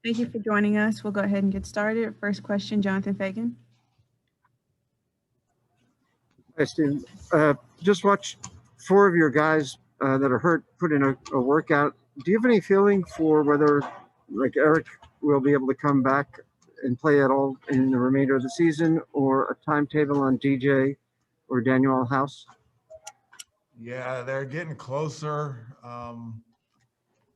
Thank you for joining us. We'll go ahead and get started. First question, Jonathan Fagan. Hi, Steve. Just watch four of your guys that are hurt put in a workout. Do you have any feeling for whether, like Eric, will be able to come back and play at all in the remainder of the season, or a timetable on DJ or Daniel House? Yeah, they're getting closer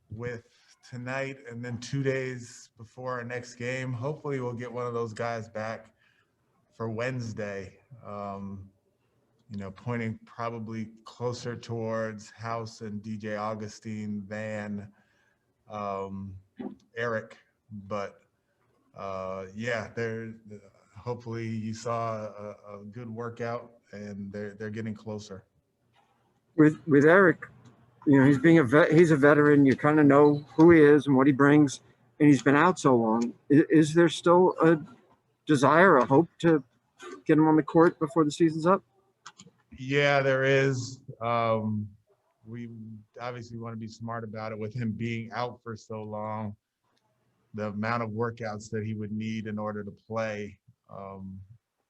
with tonight and then 2 days before our next game. Hopefully we'll get one of those guys back for Wednesday. Pointing probably closer towards House and DJ Augustine than Eric. But they're hopefully you saw a good workout and they're getting closer. With Eric, he's being he's a veteran. You kind of know who he is and what he brings, and he's been out so long. Is there still a desire, a hope to get him on the court before the season's up? Yeah, there is. We obviously want to be smart about it with him being out for so long. The amount of workouts that he would need in order to play,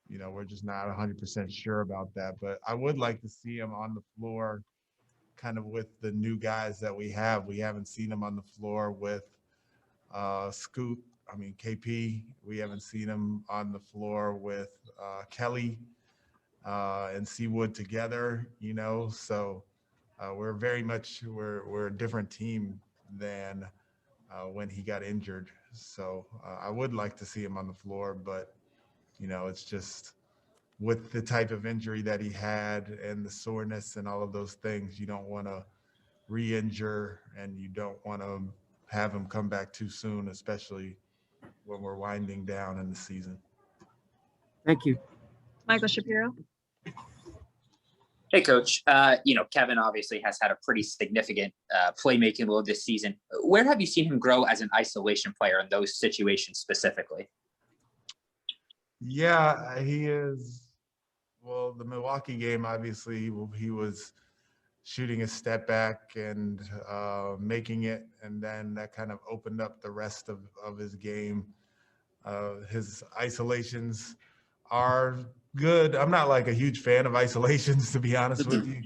we're just not 100% sure about that. But I would like to see him on the floor kind of with the new guys that we have. We haven't seen him on the floor with KP. We haven't seen him on the floor with Kelly and Seawood together, So we're very much we're a different team than when he got injured. So I would like to see him on the floor, but it's just with the type of injury that he had and the soreness and all of those things, you don't want to re-injure and you don't want to have him come back too soon, especially when we're winding down in the season. Thank you. Michael Shapiro. Hey, Coach. Kevin obviously has had a pretty significant playmaking load this season. Where have you seen him grow as an isolation player in those situations specifically? Yeah, he is. Well, the Milwaukee game, obviously, he was shooting a step back and making it, and then that kind of opened up the rest of his game. His isolations are good. I'm not like a huge fan of isolations, to be honest with you,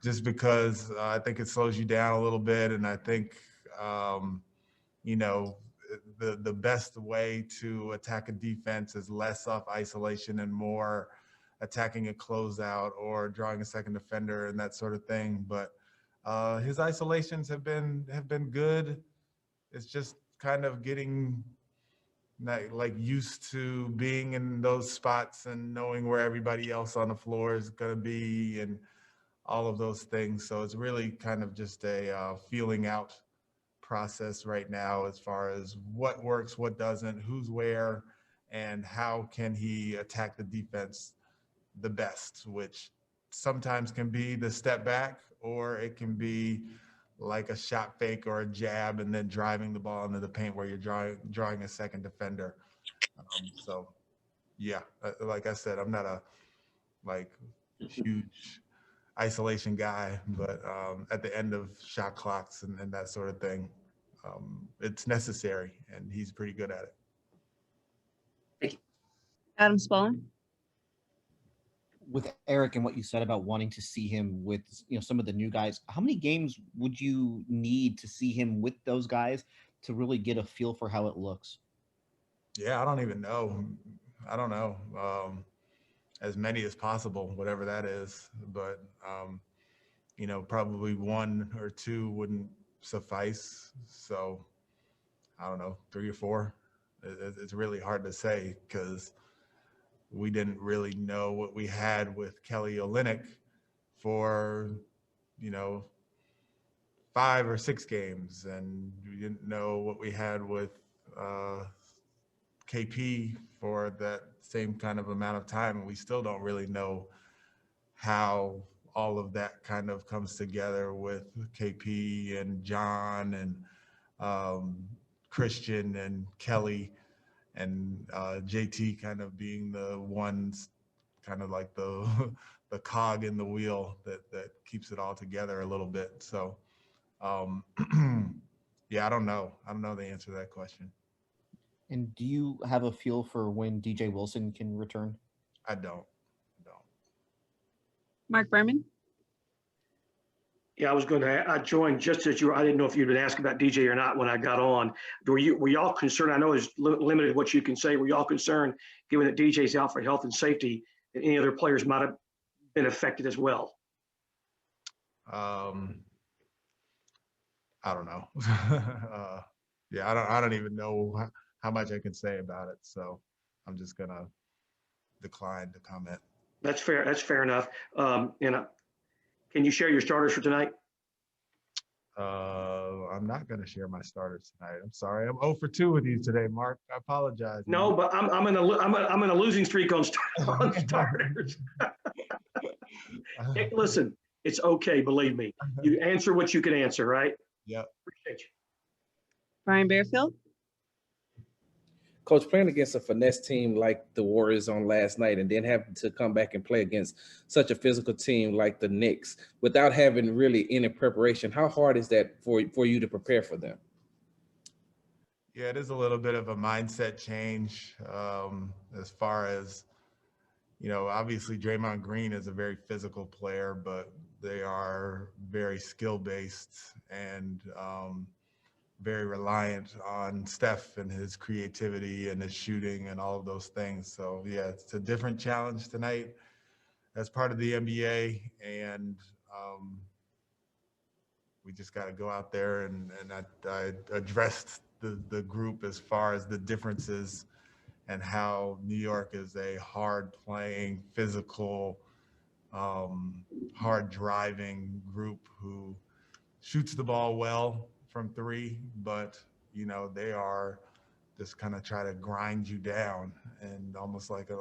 just because I think it slows you down a little bit. And I think, the best way to attack a defense is less off isolation and more attacking a closeout or drawing a second defender and that sort of thing. But his isolations have been good. It's just kind of getting like used to being in those spots and knowing where everybody else on the floor is going to be and all of those things. So it's really kind of just a feeling out process right now as far as what works, what doesn't, who's where, and how can he attack the defense the best, which sometimes can be the step back or it can be like a shot fake or a jab and then driving the ball into the paint where you're drawing a second defender. Like I said, I'm not a huge isolation guy, but at the end of shot clocks and that sort of thing, it's necessary, and he's pretty good at it. Thank you. Adam Spalding. With Eric and what you said about wanting to see him with some of the new guys, how many games would you need to see him with those guys to really get a feel for how it looks? Yeah, I don't even know. I don't know. As many as possible, whatever that is. But probably one or two wouldn't suffice. So I don't know, 3 or 4. It's really hard to say because we didn't really know what we had with Kelly Olynyk for, 5 or 6 games. And we didn't know what we had with KP for that same kind of amount of time. And we still don't really know how all of that kind of comes together with KP and John and Christian and Kelly and JT kind of being the ones kind of like the the cog in the wheel that keeps it all together a little bit. So yeah, I don't know the answer to that question. And do you have a feel for when DJ Wilson can return? I don't. Mark Berman. Yeah, I joined just as I didn't know if you'd been asked about DJ or not when I got on. Were y'all concerned? I know there's limited what you can say. Were y'all concerned, given that DJ's out for health and safety, that any other players might have been affected as well? I don't know. Yeah, I don't even know how much I can say about it. So I'm just gonna decline to comment. That's fair. That's fair enough. Can you share your starters for tonight? I'm not going to share my starters tonight. I'm sorry. I'm 0 for 2 with you today, Mark. I apologize. No, man. but I'm in a losing streak on starters. Hey, listen, it's okay. Believe me. You answer what you can answer, right? Yep. Appreciate you. Brian Bearfield. Coach, playing against a finesse team like the Warriors on last night and then having to come back and play against such a physical team like the Knicks without having really any preparation, how hard is that for you to prepare for them? Yeah, it is a little bit of a mindset change as far as, obviously Draymond Green is a very physical player, but they are very skill-based and very reliant on Steph and his creativity and his shooting and all of those things. So yeah, it's a different challenge tonight as part of the NBA, and we just got to go out there and I addressed the group as far as the differences and how New York is a hard playing, physical, hard driving group who shoots the ball well from three, but they are just kind of try to grind you down, and almost like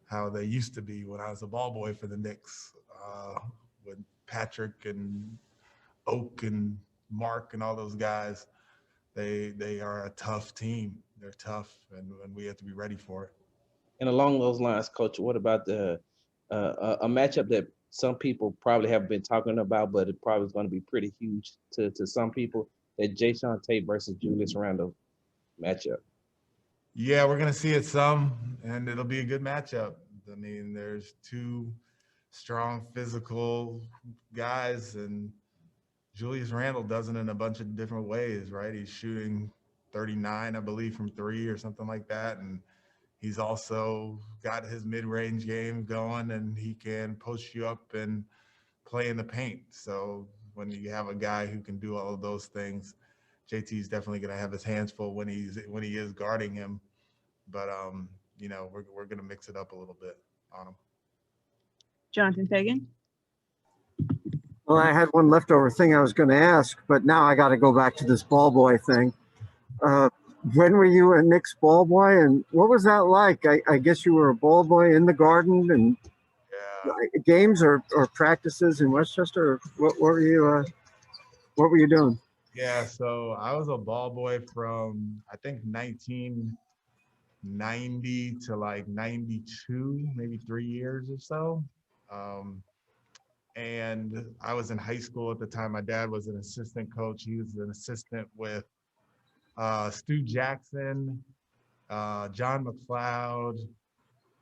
how they used to be when I was a ball boy for the Knicks, with Patrick and Oak and Mark and all those guys. They are a tough team. They're tough, and we have to be ready for it. And along those lines, Coach, what about a matchup that some people probably have been talking about, but it probably is going to be pretty huge to some people, that Jae'Sean Tate versus Julius Randle matchup? Yeah, we're going to see it some, and it'll be a good matchup. I mean, there's two strong physical guys, and Julius Randle does it in a bunch of different ways, right? He's shooting 39, I believe, from three or something like that. And he's also got his mid-range game going, and he can post you up and play in the paint. So when you have a guy who can do all of those things, JT's definitely going to have his hands full when he is guarding him. But we're going to mix it up a little bit on him. Jonathan Fagan. Well, I had one leftover thing I was going to ask, but now I got to go back to this ball boy thing. When were you a Knicks ball boy, and what was that like? I guess you were a ball boy in the Garden, and games or practices in Westchester. What were you doing? Yeah, so I was a ball boy from I think 1990 to like 92, maybe 3 years or so. And I was in high school at the time. My dad was an assistant coach. He was an assistant with Stu Jackson, John McLeod,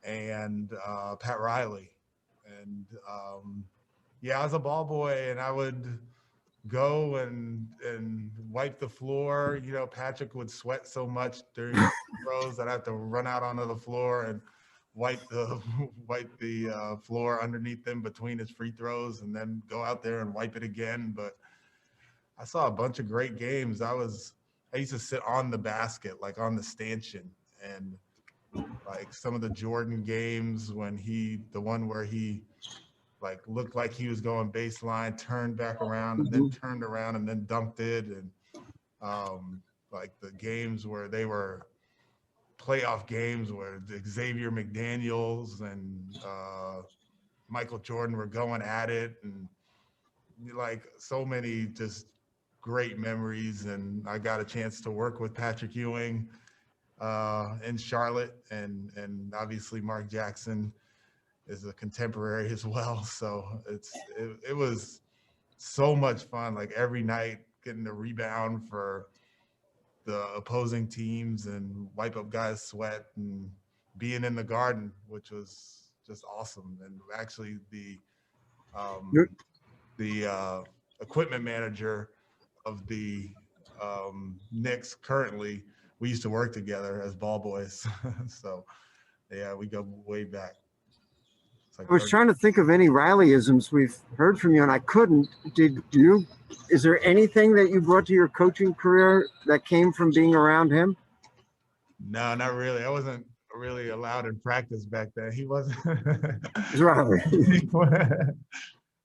and Pat Riley. And yeah, I was a ball boy, and I would go and wipe the floor. Patrick would sweat so much during the throws that I have to run out onto the floor and wipe the floor underneath him between his free throws, and then go out there and wipe it again. But I saw a bunch of great games. I used to sit on the basket, like on the stanchion, and like some of the Jordan games when the one where he like looked like he was going baseline, turned back around, and then turned around and then dunked it, and like the games where they were playoff games where Xavier McDaniels and Michael Jordan were going at it, and like so many just great memories. And I got a chance to work with Patrick Ewing in Charlotte, and obviously Mark Jackson is a contemporary as well. So it was so much fun, like every night getting the rebound for the opposing teams and wipe up guys' sweat and being in the Garden, which was just awesome. And actually the equipment manager of the Knicks currently, we used to work together as ball boys. So yeah, we go way back. Like I was trying to think of any rallyisms we've heard from you, and I couldn't. Did you? Is there anything that you brought to your coaching career that came from being around him? No, not really. I wasn't really allowed in practice back then. He wasn't. Right.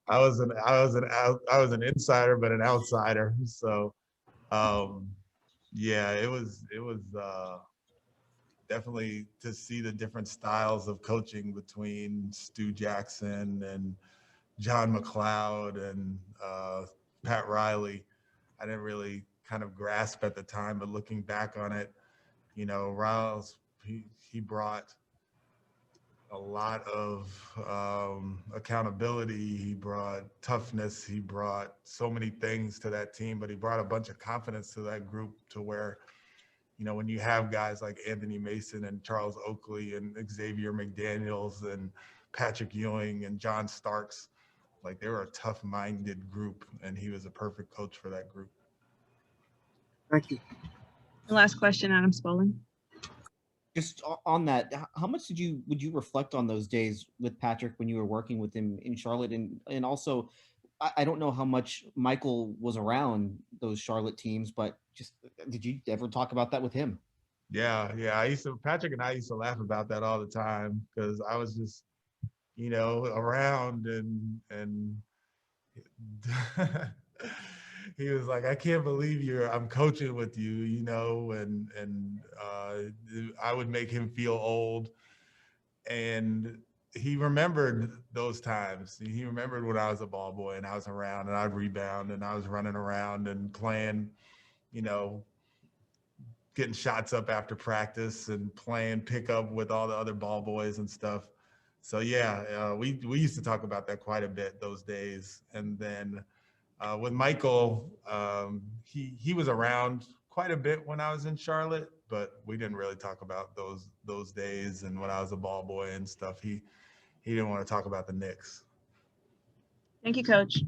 I was an insider, but an outsider. So, yeah, it was definitely to see the different styles of coaching between Stu Jackson and John McLeod and Pat Riley. I didn't really kind of grasp at the time, but looking back on it, you know, Riles, he brought a lot of accountability. He brought toughness. He brought so many things to that team, but he brought a bunch of confidence to that group to where, you know, when you have guys like Anthony Mason and Charles Oakley and Xavier McDaniels and Patrick Ewing and John Starks, like they were a tough-minded group, and he was a perfect coach for that group. Thank you. The last question, Adam Spolin. Just on that, how much would you reflect on those days with Patrick when you were working with him in Charlotte, and also, I don't know how much Michael was around those Charlotte teams, but just did you ever talk about that with him? Yeah. Patrick and I used to laugh about that all the time because I was just, you know, around and he was like, I can't believe I'm coaching with you, you know, and I would make him feel old. And he remembered those times. He remembered when I was a ball boy and I was around and I'd rebound and I was running around and playing, you know, getting shots up after practice and playing pickup with all the other ball boys and stuff. So yeah, we used to talk about that quite a bit those days. And then with Michael, he was around quite a bit when I was in Charlotte, but we didn't really talk about those days and when I was a ball boy and stuff. He didn't want to talk about the Knicks. Thank you, Coach.